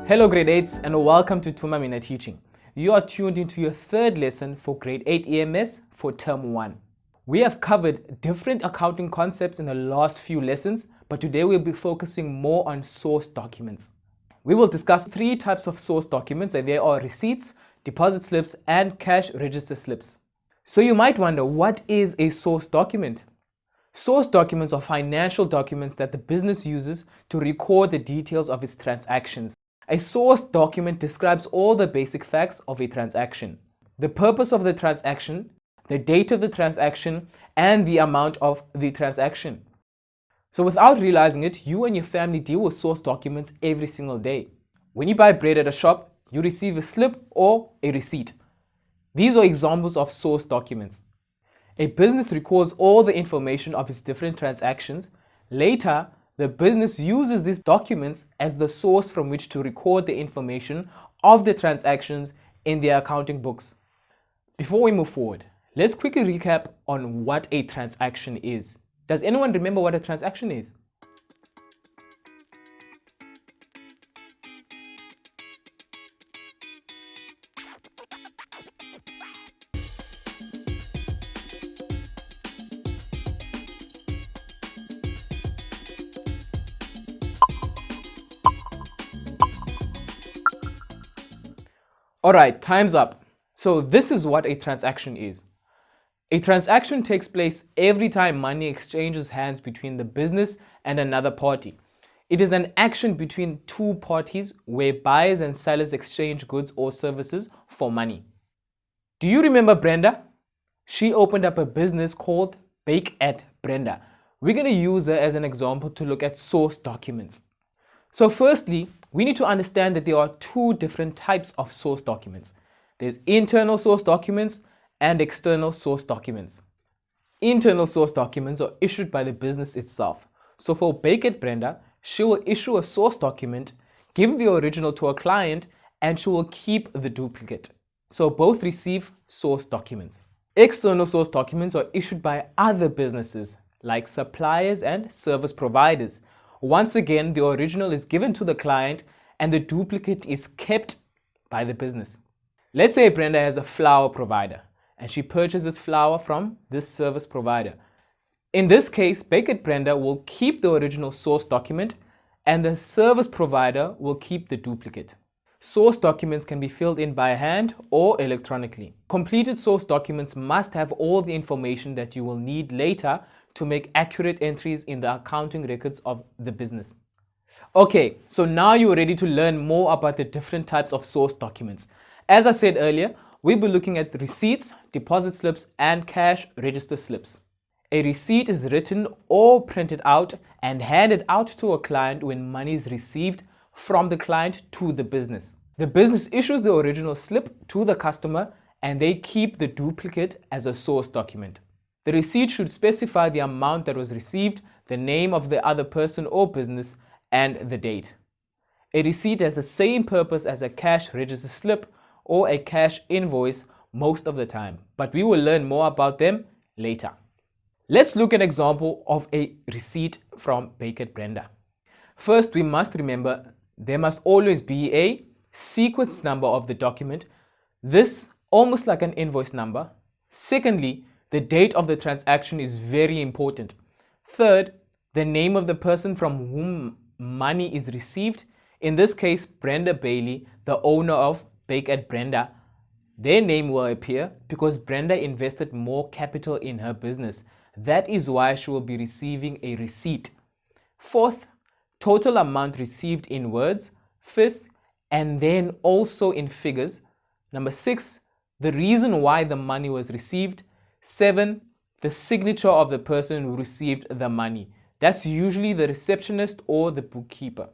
Hello grade 8s and welcome to Thuma Mina Teaching. You are tuned into your third lesson for grade 8 EMS for term 1. We have covered different accounting concepts in the last few lessons, but today we'll be focusing more on source documents. We will discuss 3 types of source documents, and they are receipts, deposit slips, and cash register slips. So you might wonder, what is a source document? Source documents are financial documents that the business uses to record the details of its transactions. A source document describes all the basic facts of a transaction: the purpose of the transaction, the date of the transaction, and the amount of the transaction. So without realizing it, you and your family deal with source documents every single day. When you buy bread at a shop, you receive a slip or a receipt. These are examples of source documents. A business records all the information of its different transactions. Later, the business uses these documents as the source from which to record the information of the transactions in their accounting books. Before we move forward, let's quickly recap on what a transaction is. Does anyone remember what a transaction is? Alright, time's up. So this is what a transaction is. A transaction takes place every time money exchanges hands between the business and another party. It is an action between two parties where buyers and sellers exchange goods or services for money. Do you remember Brenda? She opened up a business called Gr8. We're going to use her as an example to look at source documents. So firstly, we need to understand that there are 2 different types of source documents. There's internal source documents and external source documents. Internal source documents are issued by the business itself. So for Gr8, she will issue a source document, give the original to a client, and she will keep the duplicate. So both receive source documents. External source documents are issued by other businesses like suppliers and service providers. Once again, the original is given to the client and the duplicate is kept by the business. Let's say Brenda has a flour provider and she purchases flour from this service provider. In this case, Gr8 will keep the original source document and the service provider will keep the duplicate. Source documents can be filled in by hand or electronically. Completed source documents must have all the information that you will need later to make accurate entries in the accounting records of the business. Okay, so now you're ready to learn more about the different types of source documents. As I said earlier, we'll be looking at receipts, deposit slips, and cash register slips. A receipt is written or printed out and handed out to a client when money is received from the client to the business. The business issues the original slip to the customer and they keep the duplicate as a source document. The receipt should specify the amount that was received, the name of the other person or business, and the date. A receipt has the same purpose as a cash register slip or a cash invoice most of the time, but we will learn more about them later. Let's look at an example of a receipt from Gr8. First, we must remember there must always be a sequence number of the document, this almost like an invoice number. Secondly, the date of the transaction is very important. Third, the name of the person from whom money is received. In this case, Brenda Bailey, the owner of Gr8. Their name will appear because Brenda invested more capital in her business. That is why she will be receiving a receipt. Fourth, total amount received in words. Fifth, and then also in figures. Number 6, the reason why the money was received. 7, the signature of the person who received the money. That's usually the receptionist or the bookkeeper.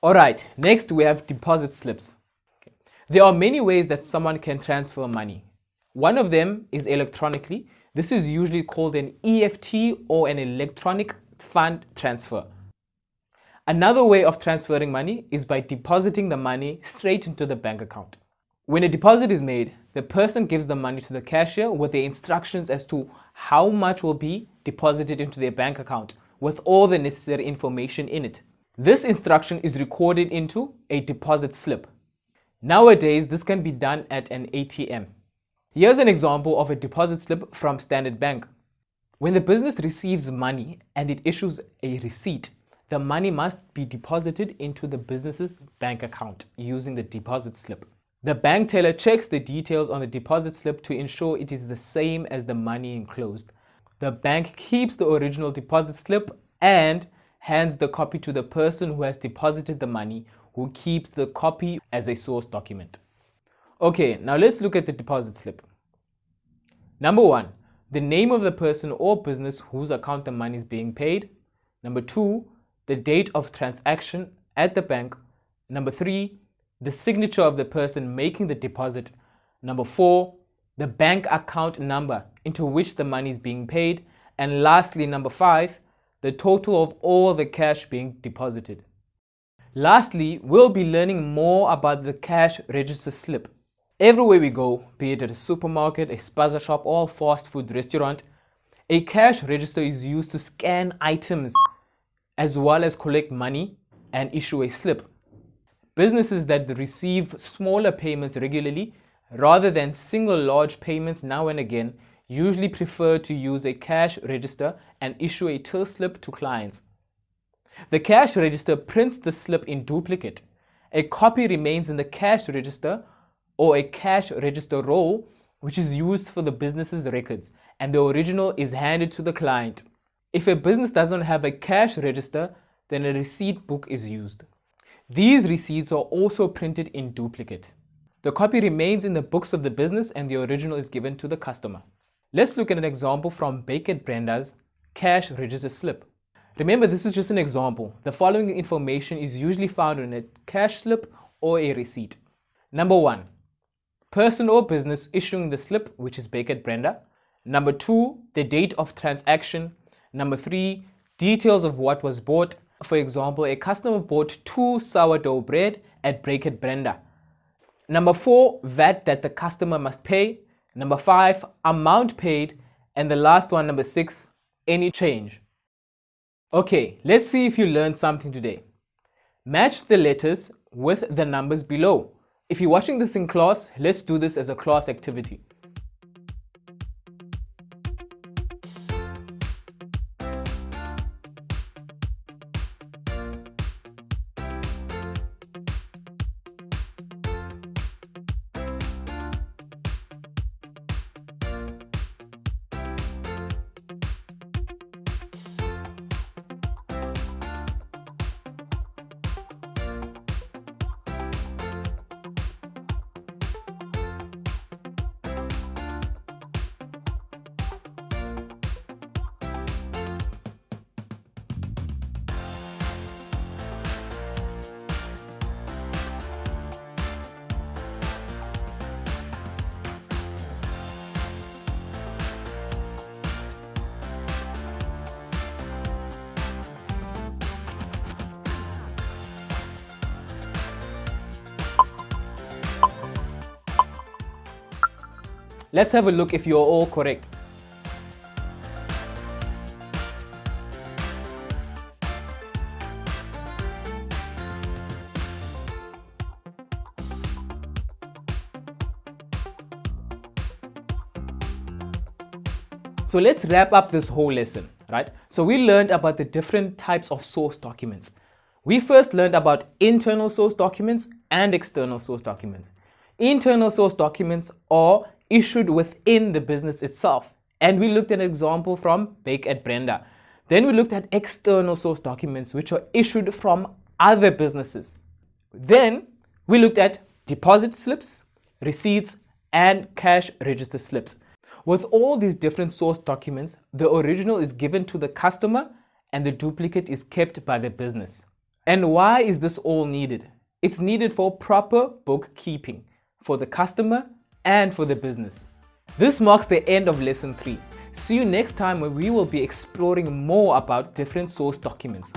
Alright, next we have deposit slips. Okay. There are many ways that someone can transfer money. One of them is electronically. This is usually called an EFT or an electronic fund transfer. Another way of transferring money is by depositing the money straight into the bank account. When a deposit is made, the person gives the money to the cashier with the instructions as to how much will be deposited into their bank account with all the necessary information in it. This instruction is recorded into a deposit slip. Nowadays, this can be done at an ATM. Here's an example of a deposit slip from Standard Bank. When the business receives money and it issues a receipt, the money must be deposited into the business's bank account using the deposit slip. The bank teller checks the details on the deposit slip to ensure it is the same as the money enclosed. The bank keeps the original deposit slip and hands the copy to the person who has deposited the money, who keeps the copy as a source document. Okay, now let's look at the deposit slip. Number 1, the name of the person or business whose account the money is being paid. Number 2, the date of transaction at the bank. Number 3, the signature of the person making the deposit. Number 4, the bank account number into which the money is being paid. And lastly, number 5, the total of all the cash being deposited. Lastly, we'll be learning more about the cash register slip. Everywhere we go, be it at a supermarket, a spaza shop, or a fast food restaurant, a cash register is used to scan items as well as collect money and issue a slip. Businesses that receive smaller payments regularly rather than single large payments now and again usually prefer to use a cash register and issue a till slip to clients. The cash register prints the slip in duplicate. A copy remains in the cash register or a cash register roll, which is used for the business's records, and the original is handed to the client. If a business doesn't have a cash register, then a receipt book is used. These receipts are also printed in duplicate. The copy remains in the books of the business and the original is given to the customer. Let's look at an example from Gr8's cash register slip. Remember, this is just an example. The following information is usually found in a cash slip or a receipt. Number 1, person or business issuing the slip, which is Gr8. Number 2, the date of transaction. Number 3, details of what was bought. For example, a customer bought 2 sourdough bread at Gr8. Number 4, VAT that the customer must pay. Number 5, amount paid. And the last one, number 6, any change. Okay, let's see if you learned something today. Match the letters with the numbers below. If you're watching this in class, let's do this as a class activity. Let's have a look if you're all correct. So let's wrap up this whole lesson, right? So we learned about the different types of source documents. We first learned about internal source documents and external source documents. Internal source documents are issued within the business itself. And we looked at an example from Gr8. Then we looked at external source documents, which are issued from other businesses. Then we looked at deposit slips, receipts, and cash register slips. With all these different source documents, the original is given to the customer and the duplicate is kept by the business. And why is this all needed? It's needed for proper bookkeeping for the customer and for the business. This marks the end of lesson 3. See you next time when we will be exploring more about different source documents.